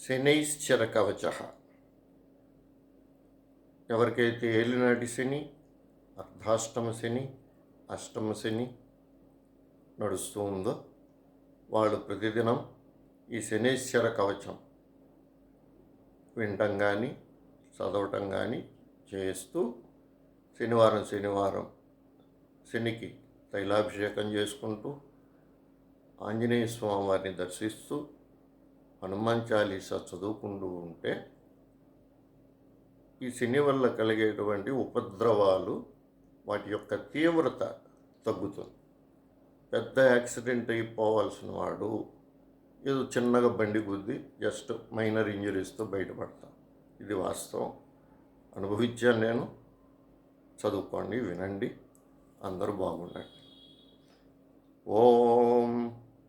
శనైశ్చర కవచ. ఎవరికైతే ఏలినాటి శని, అర్ధాష్టమ శని, అష్టమ శని నడుస్తూ ఉందో వాళ్ళు ప్రతిదినం ఈ శనైశ్చర కవచం వినటం కానీ చదవటం కానీ చేస్తూ శనివారం శనికి తైలాభిషేకం చేసుకుంటూ ఆంజనేయ స్వామి వారిని దర్శిస్తూ హనుమాన్ చాలీసా చదువుకుంటూ ఉంటే ఈ శని వల్ల కలిగేటువంటి ఉపద్రవాలు వాటి యొక్క తీవ్రత తగ్గుతుంది. పెద్ద యాక్సిడెంట్ అయిపోవాల్సిన వాడు ఏదో చిన్నగా బండి గుద్ది జస్ట్ మైనర్ ఇంజరీస్తో బయటపడతాం. ఇది వాస్తవం, అనుభవించాను నేను. చదువుకోండి, వినండి, అందరూ బాగుండండి. ఓం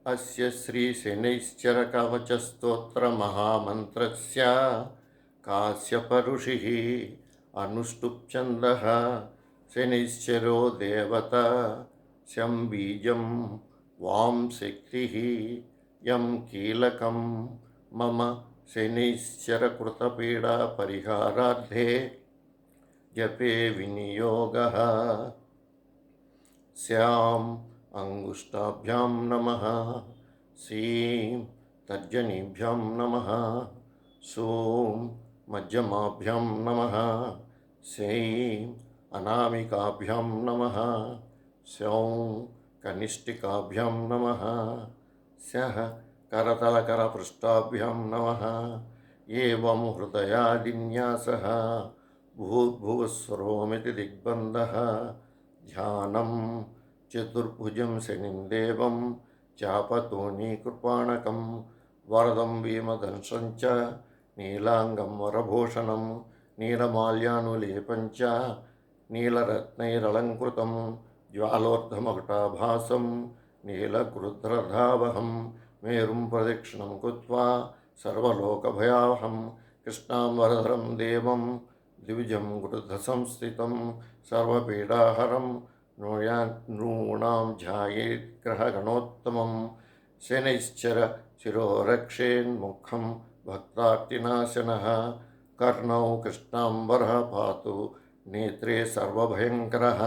అస్య శ్రీ శనైశ్చర కవచ స్తోత్ర మహామంత్రస్య కాశ్యప ఋషిః అనుష్టుప్ఛందః శనైశ్చరో దేవత శం బీజం వాం శక్తిః యం కీలకం మమ శనైశ్చర కృతపీడా పరిహారార్థే జపే వినియోగః. శ్యాం అంగుష్టాభ్యాం నమః, సీం తర్జనీభ్యాం నమః, సోం మధ్యమాభ్యాం నమః, సైం అనామికాభ్యాం నమః, సౌం కనిష్ఠికాభ్యాం నమః, స్యః కరతలకరపృష్ఠాభ్యాం నమః. ఏవం హృదయాదిన్యాసః భూర్భువస్వరోమితి దిగ్బంధః. ధ్యానం చతుర్భుజం శనిం దేవం చాపతోనీకృపాణకం వరదం భీమదంశం చ నీలాంగం వరభూషణం నీలమాల్యానులేపం చ నీలరత్నైరలంకృతం జ్వాలోర్ధమకుటాభాసం నీలగృధ్రధావహం మేరుం ప్రదక్షిణం కృత్వా సర్వలోకభయావహం. కృష్ణాం వరధరం దేవం ద్విజం గృధ్రసంస్థితం సర్వపీడాహరం నృణాం ధ్యాయేత్ గ్రహగణోత్తమం. శనైశ్చర శిరోరక్షేన్ముఖం భక్తార్తినాశనః. కర్ణౌ కృష్ణాంబరః పాతు నేత్రే సర్వభయంకరः.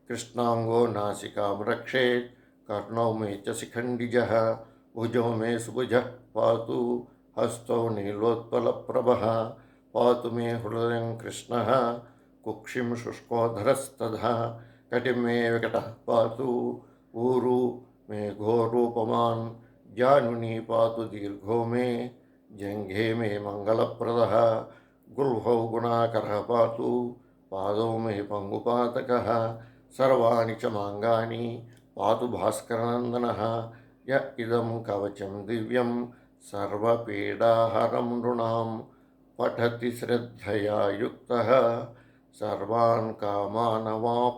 కృష్ణాంగో నాసికాం రక్షేత్ కర్ణౌ మే చ శిఖండిజः. భుజో మే సుభుజः పాతు హస్తౌ నీలోత్పలప్రభः. పాతు మే హృదయం కృష్ణः కుక్షిం శుష్కోధరస్తథా. కటిం మే వికటः పాతు ఊరు మే ఘోరూపమాన్. జానునీ పాతు దీర్ఘో మే జంఘే మే మంగళప్రదः. గుల్హౌ గుణాకరः పాతు పాదౌ మే పంగుపాతకः. సర్వాణి చ మాంగాని పాతు భాస్కరనందనः. య ఇదం కవచం దివ్యం సర్వపీడాహరం నృణాం పఠతి శ్రద్ధయా యుక్తః సర్వాన్ కామానవాప్నుయాత్.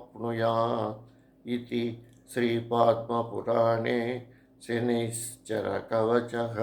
ఇతి శ్రీపద్మపురాణే శనైశ్చర కవచః.